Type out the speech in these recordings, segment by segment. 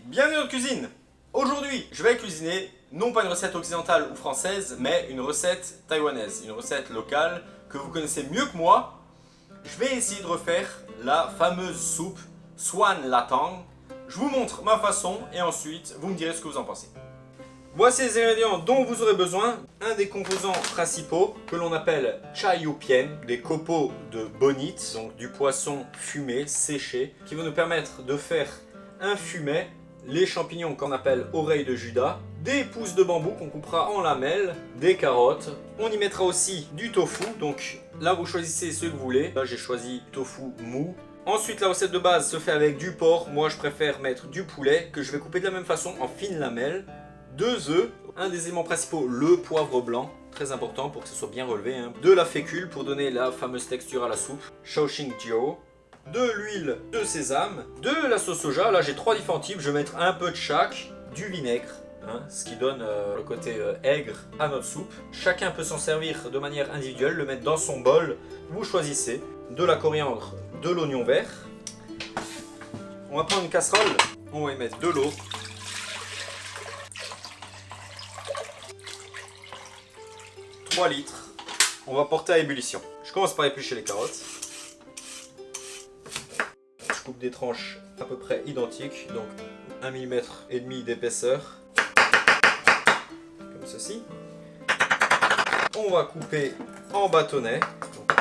Bienvenue dans notre cuisine. Aujourd'hui, je vais cuisiner non pas une recette occidentale ou française, mais une recette taïwanaise, une recette locale que vous connaissez mieux que moi. Je vais essayer de refaire la fameuse soupe Swan Latang. Je vous montre ma façon et ensuite vous me direz ce que vous en pensez. Voici les ingrédients dont vous aurez besoin. Un des composants principaux que l'on appelle chai yu pian, des copeaux de bonite, donc du poisson fumé, séché, qui vont nous permettre de faire un fumet, les champignons qu'on appelle oreilles de Judas, des pousses de bambou qu'on coupera en lamelles, des carottes. On y mettra aussi du tofu, donc là vous choisissez ce que vous voulez. Là j'ai choisi tofu mou. Ensuite la recette de base se fait avec du porc, moi je préfère mettre du poulet que je vais couper de la même façon en fines lamelles. 2 œufs, un des éléments principaux, le poivre blanc, très important pour que ce soit bien relevé, hein. De la fécule pour donner la fameuse texture à la soupe, Shaoxing Jiao, de l'huile de sésame, de la sauce soja, là j'ai 3 différents types, je vais mettre un peu de chaque, du vinaigre, hein, ce qui donne le côté aigre à notre soupe. Chacun peut s'en servir de manière individuelle, le mettre dans son bol, vous choisissez, de la coriandre, de l'oignon vert. On va prendre une casserole, on va y mettre de l'eau. 3 litres. On va porter à ébullition. Je commence par éplucher les carottes. Je coupe des tranches à peu près identiques, donc 1,5 mm d'épaisseur, comme ceci. On va couper en bâtonnets. Donc,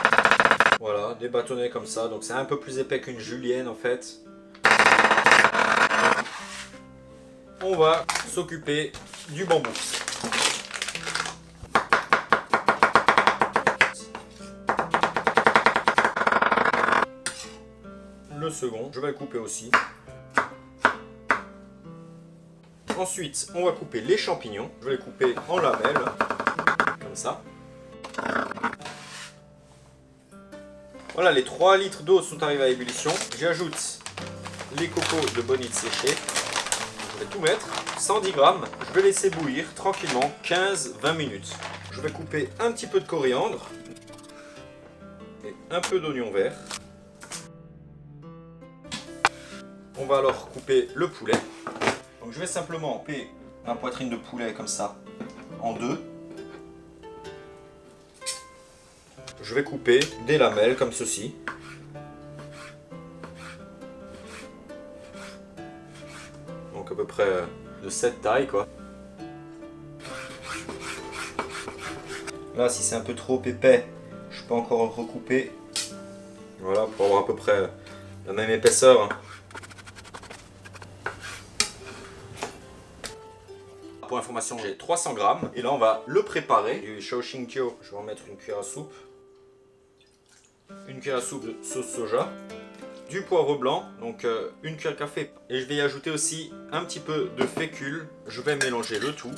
voilà, des bâtonnets comme ça, donc c'est un peu plus épais qu'une julienne en fait. On va s'occuper du bambou. Le second, je vais le couper aussi. Ensuite, on va couper les champignons. Je vais les couper en lamelles, comme ça. Voilà, les 3 litres d'eau sont arrivés à ébullition. J'ajoute les copeaux de bonite séchés. Je vais tout mettre, 110 grammes. Je vais laisser bouillir tranquillement 15-20 minutes. Je vais couper un petit peu de coriandre et un peu d'oignon vert. On va alors couper le poulet. Donc je vais simplement couper ma poitrine de poulet comme ça en deux. Je vais couper des lamelles comme ceci. Donc à peu près de cette taille quoi. Là si c'est un peu trop épais, je peux encore recouper. Voilà, pour avoir à peu près la même épaisseur, hein. Pour information, j'ai 300 grammes. Et là, on va le préparer. Du Shaoxing Jiao, je vais en mettre une cuillère à soupe. Une cuillère à soupe de sauce soja. Du poivre blanc, donc une cuillère à café. Et je vais y ajouter aussi un petit peu de fécule. Je vais mélanger le tout.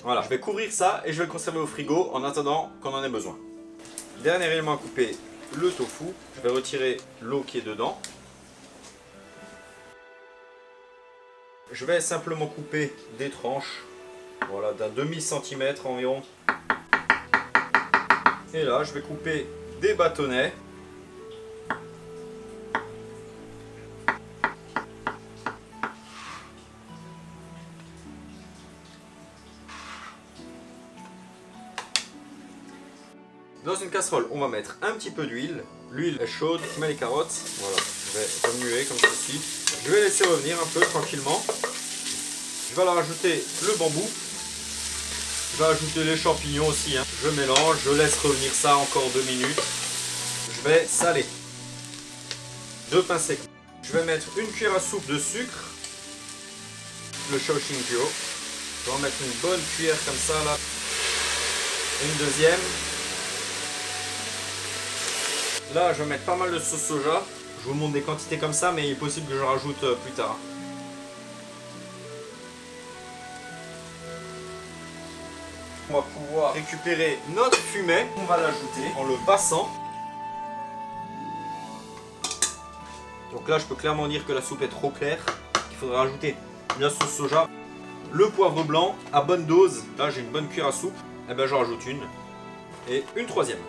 Voilà, je vais couvrir ça et je vais le conserver au frigo en attendant qu'on en ait besoin. Dernier élément à couper, le tofu. Je vais retirer l'eau qui est dedans. Je vais simplement couper des tranches, voilà, d'un demi-centimètre environ. Et là, je vais couper des bâtonnets. Dans une casserole, on va mettre un petit peu d'huile. L'huile est chaude, je mets les carottes. Voilà, je vais remuer comme ceci. Je vais laisser revenir un peu tranquillement. Je vais alors rajouter le bambou. Je vais ajouter les champignons aussi, hein. Je mélange, je laisse revenir ça encore 2 minutes. Je vais saler. 2 pincées. Je vais mettre une cuillère à soupe de sucre. Le Shaoxing Jiao. Je vais en mettre une bonne cuillère comme ça là. Une deuxième. Là, je vais mettre pas mal de sauce soja. Je vous montre des quantités comme ça, mais il est possible que je rajoute plus tard. On va pouvoir récupérer notre fumet. On va l'ajouter en le passant. Donc là, je peux clairement dire que la soupe est trop claire. Il faudrait rajouter la sauce soja. Le poivre blanc à bonne dose. Là, j'ai une bonne cuillère à soupe. Et ben, j'en rajoute une. Et une troisième.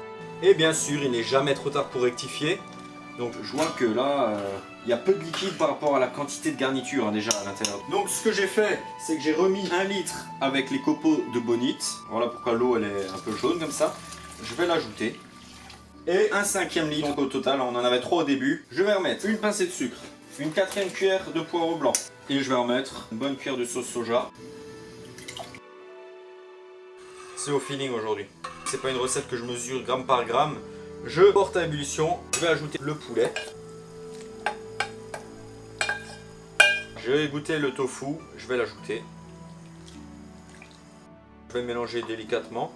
Et bien sûr, il n'est jamais trop tard pour rectifier. Donc je vois que là, il y a peu de liquide par rapport à la quantité de garniture déjà à l'intérieur. Donc ce que j'ai fait, c'est que j'ai remis 1 litre avec les copeaux de bonite. Voilà pourquoi l'eau elle est un peu jaune comme ça. Je vais l'ajouter. Et 1/5 litre. Donc au total, on en avait 3 au début. Je vais remettre une pincée de sucre, une 4e cuillère de poivre blanc. Et je vais remettre une bonne cuillère de sauce soja. C'est au feeling aujourd'hui. C'est pas une recette que je mesure gramme par gramme. Je porte à ébullition. Je vais ajouter le poulet. Je vais goûter le tofu. Je vais l'ajouter. Je vais mélanger délicatement.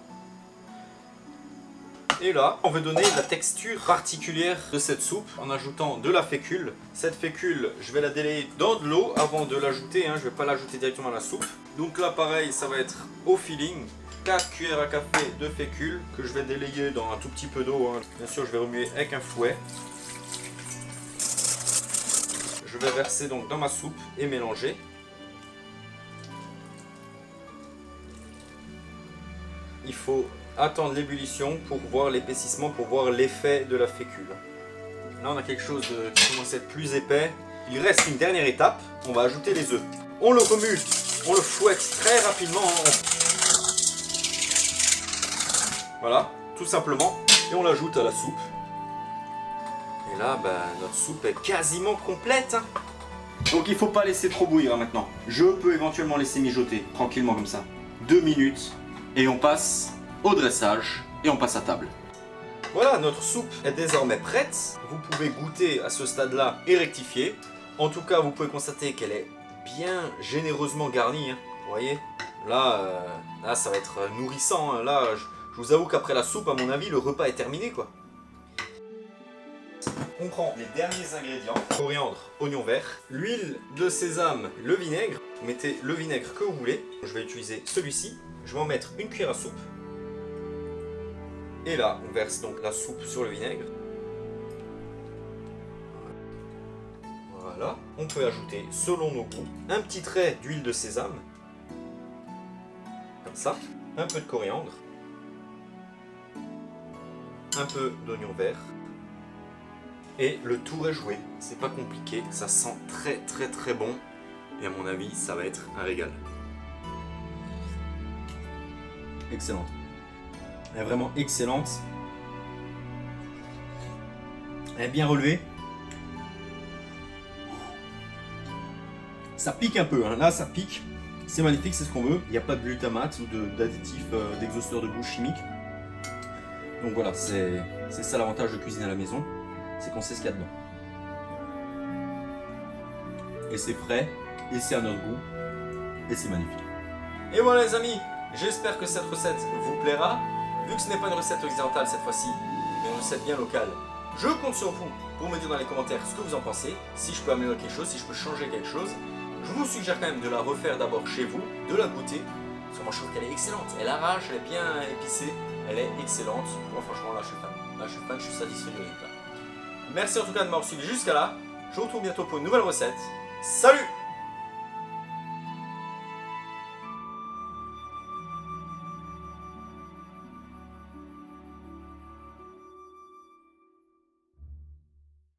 Et là, on veut donner la texture particulière de cette soupe en ajoutant de la fécule. Cette fécule, je vais la délayer dans de l'eau avant de l'ajouter. Je ne vais pas l'ajouter directement à la soupe. Donc là, pareil, ça va être au feeling. 4 cuillères à café de fécule que je vais délayer dans un tout petit peu d'eau. Bien sûr, je vais remuer avec un fouet. Je vais verser donc dans ma soupe et mélanger. Il faut attendre l'ébullition pour voir l'épaississement, pour voir l'effet de la fécule. Là, on a quelque chose qui commence à être plus épais. Il reste une dernière étape. On va ajouter les œufs. On le remue, on le fouette très rapidement. Voilà, tout simplement. Et on l'ajoute à la soupe. Et là, notre soupe est quasiment complète. Donc il ne faut pas laisser trop bouillir maintenant. Je peux éventuellement laisser mijoter tranquillement comme ça. 2 minutes. Et on passe au dressage. Et on passe à table. Voilà, notre soupe est désormais prête. Vous pouvez goûter à ce stade-là et rectifier. En tout cas, vous pouvez constater qu'elle est bien généreusement garnie. Vous voyez, là, ça va être nourrissant. Là, je vous avoue qu'après la soupe, à mon avis, le repas est terminé, quoi. On prend les derniers ingrédients. Coriandre, oignon vert, l'huile de sésame, le vinaigre. Vous mettez le vinaigre que vous voulez. Je vais utiliser celui-ci. Je vais en mettre une cuillère à soupe. Et là, on verse donc la soupe sur le vinaigre. Voilà. On peut ajouter, selon nos goûts, un petit trait d'huile de sésame. Comme ça. Un peu de coriandre. Un peu d'oignon vert. Et le tour est joué. C'est pas compliqué. Ça sent très très très bon. Et à mon avis, ça va être un régal. Excellente. Elle est vraiment excellente. Elle est bien relevée. Ça pique un peu, là ça pique. C'est magnifique, c'est ce qu'on veut. Il n'y a pas de glutamate ou d'additif d'exhausteur de bouche chimique. Donc voilà, c'est ça l'avantage de cuisiner à la maison. C'est qu'on sait ce qu'il y a dedans. Et c'est frais, et c'est à notre goût, et c'est magnifique. Et voilà les amis, j'espère que cette recette vous plaira. Vu que ce n'est pas une recette occidentale cette fois-ci, mais une recette bien locale, je compte sur vous pour me dire dans les commentaires ce que vous en pensez, si je peux améliorer quelque chose, si je peux changer quelque chose. Je vous suggère quand même de la refaire d'abord chez vous, de la goûter, parce que moi je trouve qu'elle est excellente. Elle arrache, elle est bien épicée, elle est excellente. Moi franchement là je suis fan. Là je suis fan, je suis satisfait du résultat. Merci en tout cas de m'avoir suivi jusqu'à là. Je vous retrouve bientôt pour une nouvelle recette. Salut!